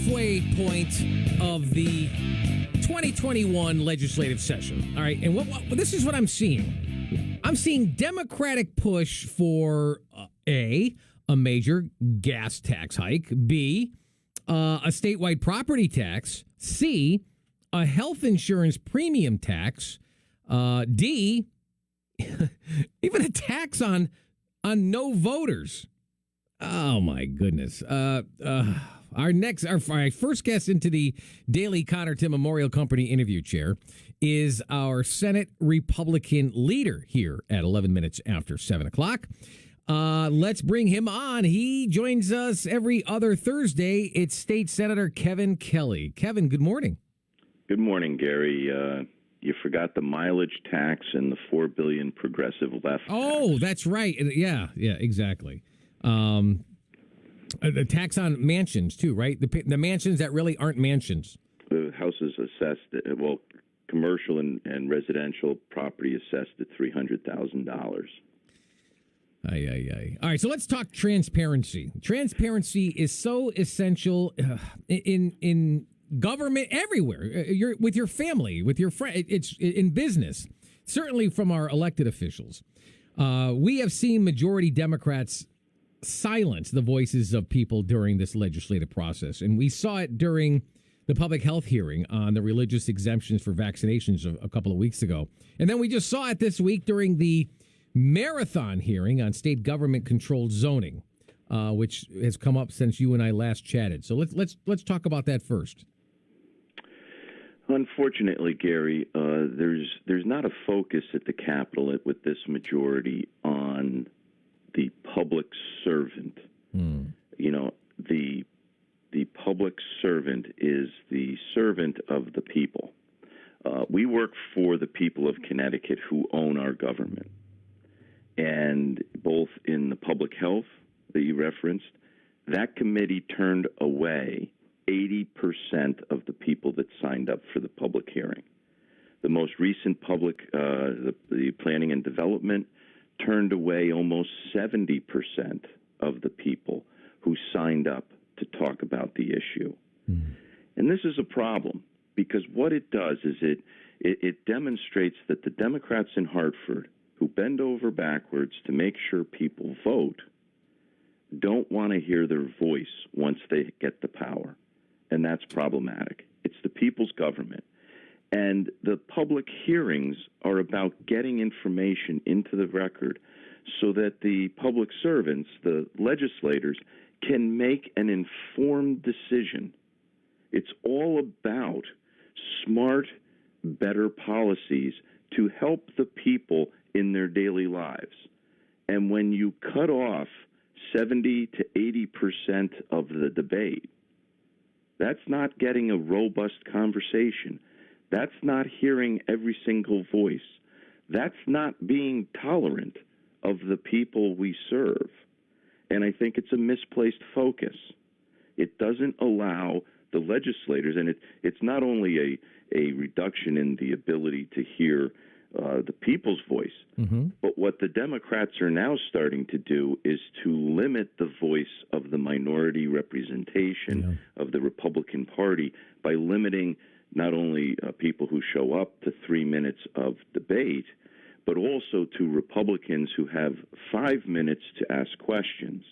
halfway point of the 2021 legislative session. All right, and what this is what I'm seeing. I'm seeing Democratic push for A, a major gas tax hike, B, a statewide property tax, C, a health insurance premium tax, D, even a tax on no voters. Oh, my goodness. Our first guest into the Daily Connerton Memorial Company interview chair is our Senate Republican leader here at 11 minutes after 7 o'clock. Let's bring him on. He joins us every other Thursday. It's State Senator Kevin Kelly. Kevin, good morning. Good morning, Gary. You forgot the mileage tax and the $4 billion progressive left. Oh, tax. That's right. Yeah, exactly. The tax on mansions, too, right? The mansions that really aren't mansions. The house is assessed, commercial and residential property assessed at $300,000. All right, so let's talk transparency. Transparency is so essential in government everywhere. You're with your family, with your friend. It's in business, certainly from our elected officials. We have seen majority Democrats silence the voices of people during this legislative process. And we saw it during the public health hearing on the religious exemptions for vaccinations a couple of weeks ago. And then we just saw it this week during the marathon hearing on state government controlled zoning, which has come up since you and I last chatted. So let's talk about that first. Unfortunately, Gary, there's not a focus at the Capitol with this majority on the public servant. You know, the public servant is the servant of the people. We work for the people of Connecticut who own our government. And both in the public health that you referenced, that committee turned away 80% of the people that signed up for the public hearing. The most recent the planning and development turned away almost 70% of the people who signed up to talk about the issue. And this is a problem because what it does is it demonstrates that the Democrats in Hartford who bend over backwards to make sure people vote don't want to hear their voice once they get the power. And that's problematic. It's the people's government. And the public hearings are about getting information into the record so that the public servants, the legislators, can make an informed decision. It's all about smart, better policies to help the people in their daily lives. And when you cut off 70 to 80% of the debate, that's not getting a robust conversation. That's not hearing every single voice. That's not being tolerant of the people we serve. And I think it's a misplaced focus. It doesn't allow the legislators, and it's not only a reduction in the ability to hear the people's voice, but what the Democrats are now starting to do is to limit the voice of the minority representation of the Republican Party by limiting not only people who show up to 3 minutes of debate, but also to Republicans who have 5 minutes to ask questions.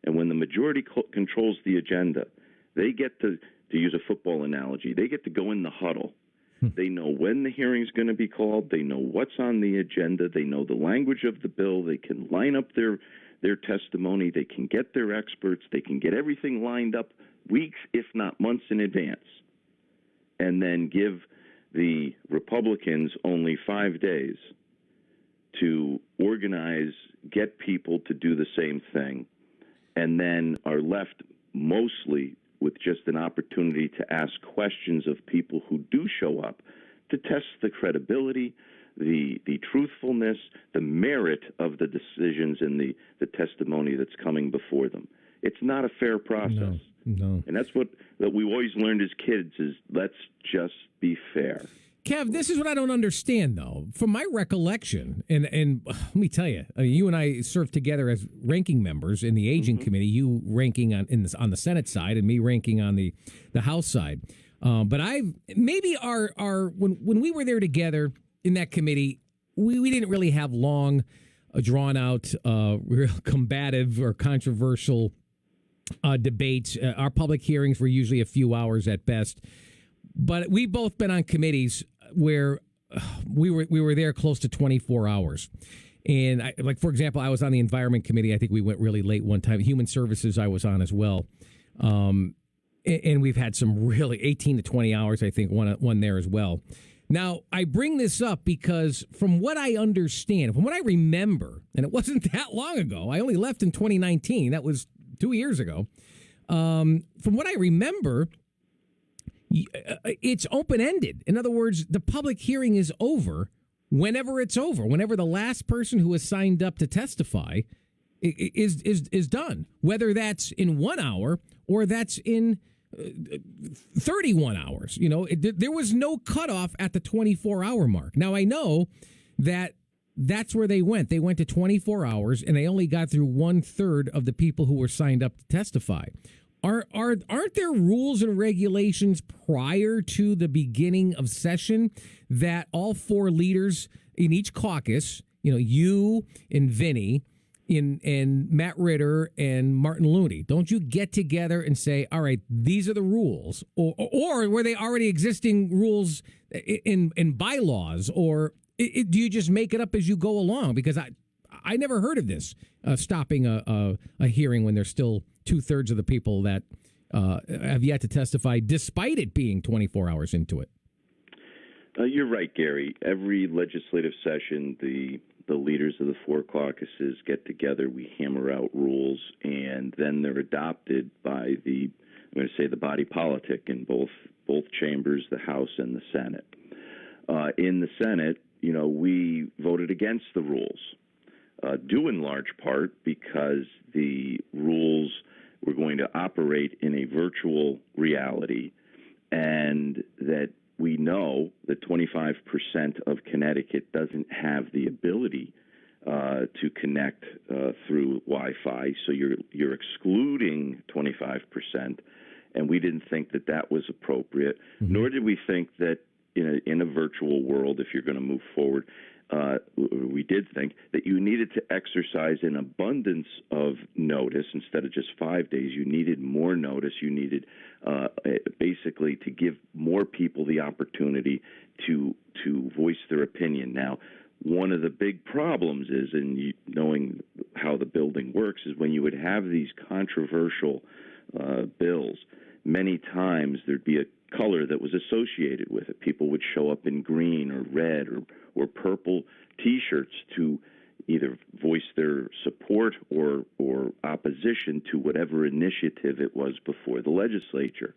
And when the majority controls the agenda, they get to use a football analogy, they get to go in the huddle. They know when the hearing's going to be called. They know what's on the agenda. They know the language of the bill. They can line up their testimony. They can get their experts. They can get everything lined up weeks, if not months in advance, and then give the Republicans only 5 days to organize, get people to do the same thing, and then are left mostly with just an opportunity to ask questions of people who do show up to test the credibility, the truthfulness, the merit of the decisions and the testimony that's coming before them. It's not a fair process. No. And that's what we always learned as kids is let's just be fair. Kev, this is what I don't understand, though. From my recollection, and let me tell you, you and I served together as ranking members in the Aging Committee. You ranking on the Senate side, and me ranking on the House side. But when we were there together in that committee, we didn't really have long, drawn out, real combative or controversial debates. Our public hearings were usually a few hours at best. But we've both been on committees where we were there close to 24 hours. And for example, I was on the Environment Committee. I think we went really late one time. Human Services I was on as well. And we've had some really 18 to 20 hours, I think, one there as well. Now, I bring this up because from what I understand, from what I remember, and it wasn't that long ago, I only left in 2019. That was 2 years ago. From what I remember, it's open-ended. In other words, the public hearing is over whenever it's over, whenever the last person who has signed up to testify is done, whether that's in 1 hour or that's in 31 hours. There was no cutoff at the 24-hour mark. Now, I know that's where they went. They went to 24 hours, and they only got through 1/3 of the people who were signed up to testify. Aren't there rules and regulations prior to the beginning of session that all four leaders in each caucus, you and Vinny and Matt Ritter and Martin Looney, don't you get together and say, all right, these are the rules? Or were they already existing rules in bylaws? Or do you just make it up as you go along? Because I never heard of this stopping a hearing when there's still 2/3 of the people that have yet to testify, despite it being 24 hours into it. You're right, Gary. Every legislative session, the leaders of the four caucuses get together. We hammer out rules, and then they're adopted by the body politic in both chambers, the House and the Senate. In the Senate, we voted against the rules, due in large part because the rules were going to operate in a virtual reality, and that we know that 25% of Connecticut doesn't have the ability to connect through Wi-Fi, so you're excluding 25%, and we didn't think that was appropriate, nor did we think that in a virtual world, if you're going to move forward, we did think that you needed to exercise an abundance of notice instead of just 5 days. You needed more notice. You needed basically to give more people the opportunity to voice their opinion. Now, one of the big problems is, and knowing how the building works, is when you would have these controversial bills, many times thered be a color that was associated with it. People would show up in green or red or purple T-shirts to either voice their support or opposition to whatever initiative it was before the legislature.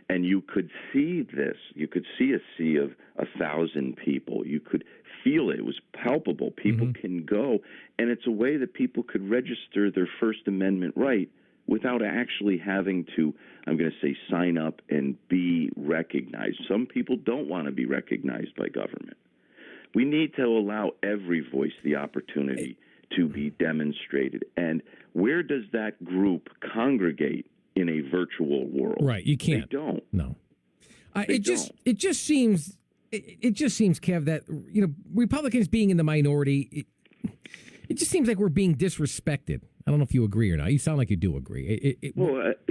And you could see this. You could see a sea of 1,000 people. You could feel it. It was palpable. People can go. And it's a way that people could register their First Amendment right without actually having to, I'm going to say, sign up and be recognized. Some people don't want to be recognized by government. We need to allow every voice the opportunity to be demonstrated. And where does that group congregate in a virtual world? Right, you can't. They don't. No. It just seems, Kev, that Republicans being in the minority, it just seems like we're being disrespected. I don't know if you agree or not. You sound like you do agree.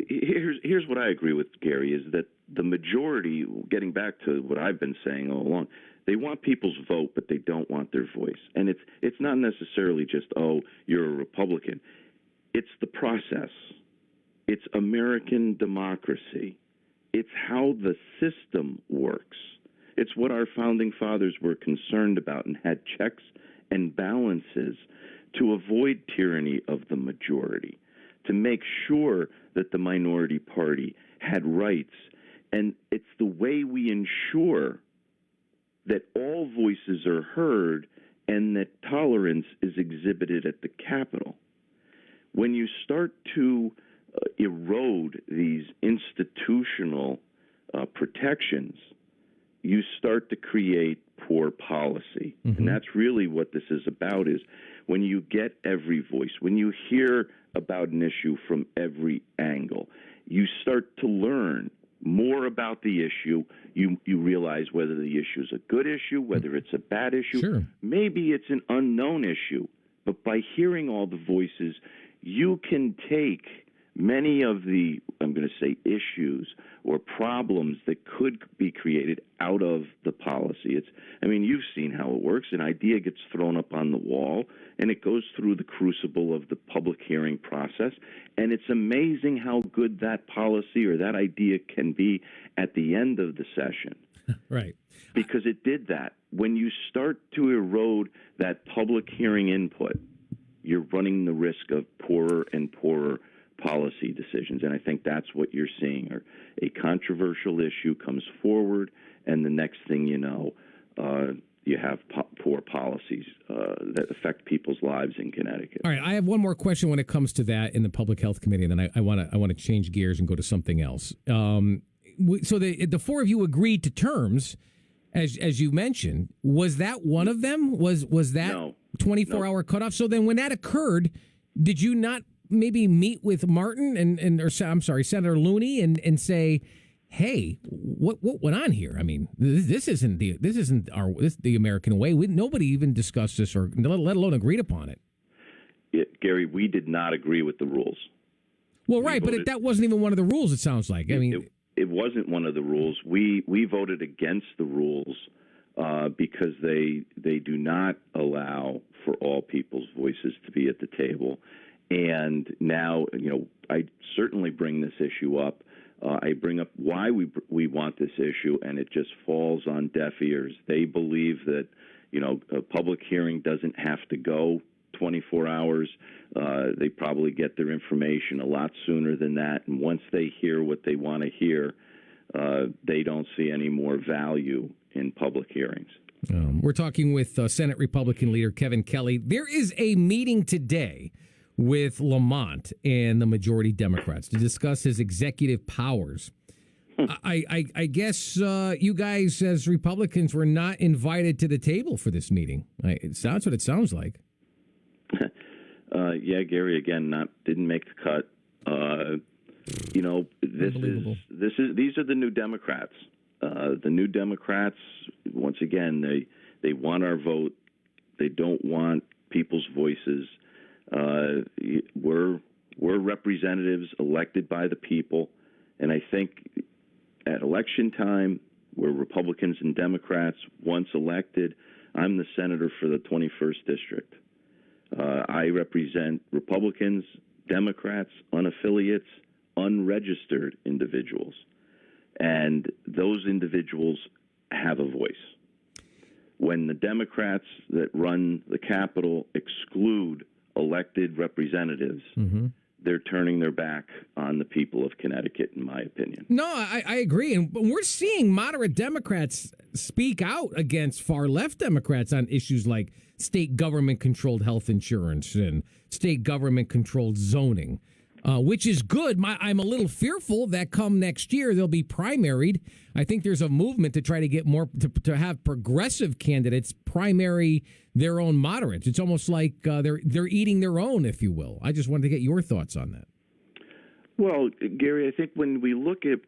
Here's what I agree with, Gary, is that the majority, getting back to what I've been saying all along, they want people's vote, but they don't want their voice. And it's not necessarily just, oh, you're a Republican. It's the process. It's American democracy. It's how the system works. It's what our founding fathers were concerned about and had checks and balances to avoid tyranny of the majority, to make sure that the minority party had rights. And it's the way we ensure that all voices are heard and that tolerance is exhibited at the Capitol. When you start to erode these institutional protections, you start to create poor policy. And that's really what this is about, is when you get every voice, when you hear about an issue from every angle, you start to learn more about the issue. You realize whether the issue is a good issue, whether it's a bad issue. Sure. Maybe it's an unknown issue. But by hearing all the voices, you can take many of the, I'm going to say, issues or problems that could be created out of the policy. You've seen how it works. An idea gets thrown up on the wall, and it goes through the crucible of the public hearing process, and it's amazing how good that policy or that idea can be at the end of the session. Right. Because it did that. When you start to erode that public hearing input, you're running the risk of poorer and poorer policy decisions. And I think that's what you're seeing. Or a controversial issue comes forward, and the next thing you know, you have poor policies that affect people's lives in Connecticut. All right, I have one more question when it comes to that in the Public Health Committee, and then I want to change gears and go to something else. So the four of you agreed to terms, as you mentioned. Was that one of them? Was that 24-hour cutoff? So then, when that occurred, did you not maybe meet with Martin Senator Looney and say, hey, what went on here? I mean, this isn't the American way. Nobody even discussed this or let alone agreed upon it. Yeah, Gary, we did not agree with the rules. Well, right, but that wasn't even one of the rules. It sounds like. It wasn't one of the rules. We voted against the rules because they do not allow for all people's voices to be at the table. And now, I certainly bring this issue up. I bring up why we want this issue, and it just falls on deaf ears. They believe that, a public hearing doesn't have to go 24 hours. They probably get their information a lot sooner than that. And once they hear what they want to hear, they don't see any more value in public hearings. We're talking with Senate Republican leader Kevin Kelly. There is a meeting today with Lamont and the majority Democrats to discuss his executive powers. I guess you guys as Republicans were not invited to the table for this meeting. That's what it sounds like. Yeah, Gary, again, didn't make the cut. These are the new Democrats. The new Democrats, once again, they want our vote. They don't want people's voices. We're representatives elected by the people, and I think at election time, we're Republicans and Democrats. Once elected, I'm the senator for the 21st district. I represent Republicans, Democrats, unaffiliates, unregistered individuals, and those individuals have a voice. When the Democrats that run the Capitol exclude elected representatives, they're turning their back on the people of Connecticut, in my opinion. No, I agree. And we're seeing moderate Democrats speak out against far-left Democrats on issues like state government-controlled health insurance and state government-controlled zoning, which is good. I'm a little fearful that come next year they'll be primaried. I think there's a movement to try to get more to have progressive candidates primary their own moderates. It's almost like they're eating their own, if you will. I just wanted to get your thoughts on that. Well, Gary, I think when we look at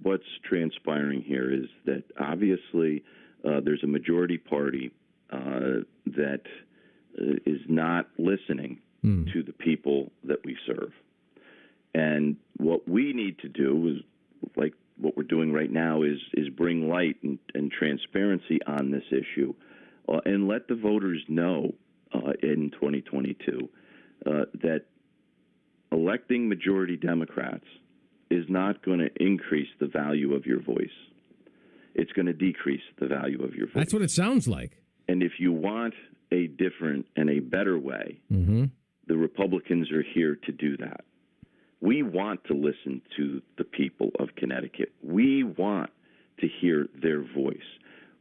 what's transpiring here is that obviously there's a majority party that is not listening to the people that we serve. And what we need to do is, like what we're doing right now, is bring light and transparency on this issue and let the voters know in 2022 that electing majority Democrats is not going to increase the value of your voice. It's going to decrease the value of your voice. That's what it sounds like. And if you want a different and a better way, the Republicans are here to do that. We want to listen to the people of Connecticut. We want to hear their voice.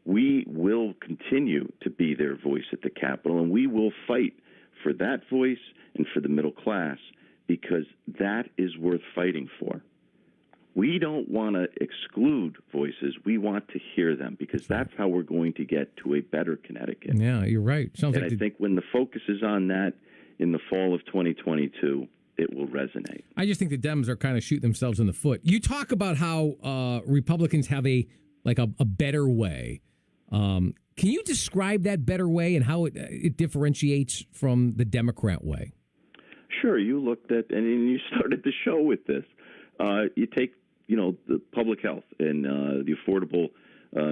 We will continue to be their voice at the Capitol, and we will fight for that voice and for the middle class, because that is worth fighting for. We don't want to exclude voices. We want to hear them, because that's how we're going to get to a better Connecticut. Yeah, you're right. Sounds and like I think when the focus is on that in the fall of 2022, it will resonate. I just think the Dems are kind of shooting themselves in the foot. You talk about how Republicans have a better way. Can you describe that better way and how it differentiates from the Democrat way? Sure. You looked at, and you started the show with this. You take, the public health and the affordable,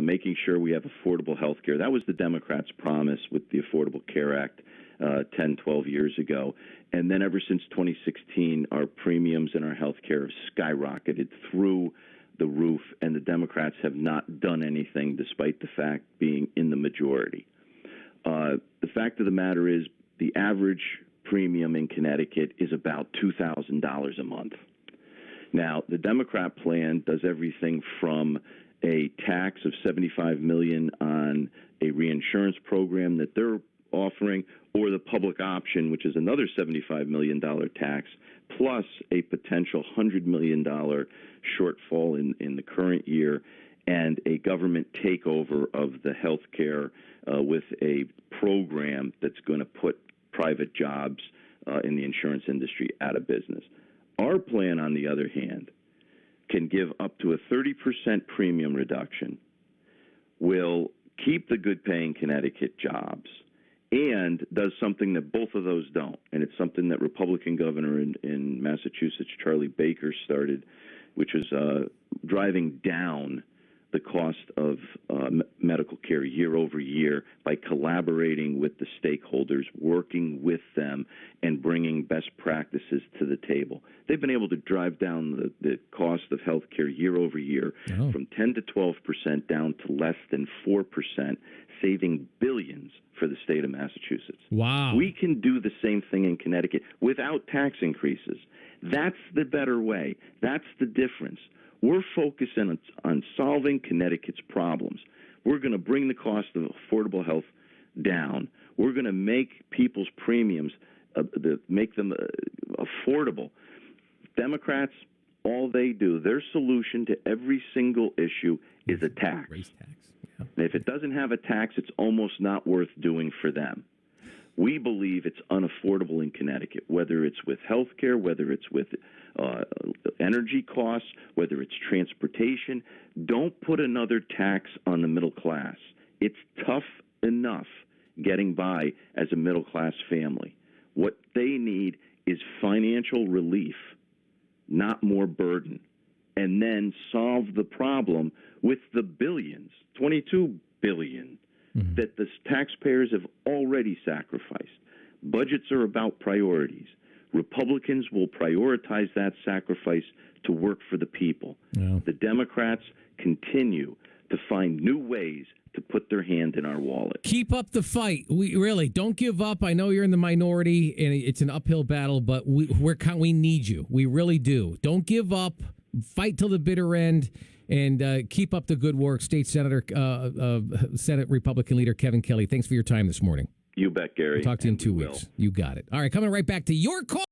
making sure we have affordable health care. That was the Democrats' promise with the Affordable Care Act 10, 12 years ago. And then ever since 2016, our premiums in our health care have skyrocketed through the roof, and the Democrats have not done anything despite the fact being in the majority. The fact of the matter is the average premium in Connecticut is about $2,000 a month. Now, the Democrat plan does everything from a tax of $75 million on a reinsurance program that they're offering, or the public option, which is another $75 million tax, plus a potential $100 million shortfall in the current year, and a government takeover of the health care with a program that's going to put private jobs in the insurance industry out of business. Our plan, on the other hand, can give up to a 30% premium reduction, will keep the good-paying Connecticut jobs, and does something that both of those don't. And it's something that Republican governor in Massachusetts, Charlie Baker, started, which was driving down the cost of medical care year over year by collaborating with the stakeholders, working with them, and bringing best practices to the table. They've been able to drive down the cost of health care year over year from 10 to 12% down to less than 4%, saving billions for the state of Massachusetts. Wow. We can do the same thing in Connecticut without tax increases. That's the better way. That's the difference. We're focusing on solving Connecticut's problems. We're going to bring the cost of affordable health down. We're going to make people's premiums, make them affordable. Democrats, all they do, their solution to every single issue is a tax. Raise tax. Yeah. And if it doesn't have a tax, it's almost not worth doing for them. We believe it's unaffordable in Connecticut, whether it's with health care, whether it's with energy costs, whether it's transportation. Don't put another tax on the middle class. It's tough enough getting by as a middle-class family. What they need is financial relief, not more burden, and then solve the problem with the billions, $22 billion, that the taxpayers have already sacrificed. Budgets are about priorities. Republicans will prioritize that sacrifice to work for the people. Yeah. The Democrats continue to find new ways to put their hand in our wallet. Keep up the fight. We really don't give up. I know you're in the minority and it's an uphill battle, but we need you. We really do. Don't give up. Fight till the bitter end. And keep up the good work, State Senator, Senate Republican Leader Kevin Kelly. Thanks for your time this morning. You bet, Gary. We'll talk to you in 2 weeks. You got it. All right, coming right back to your call.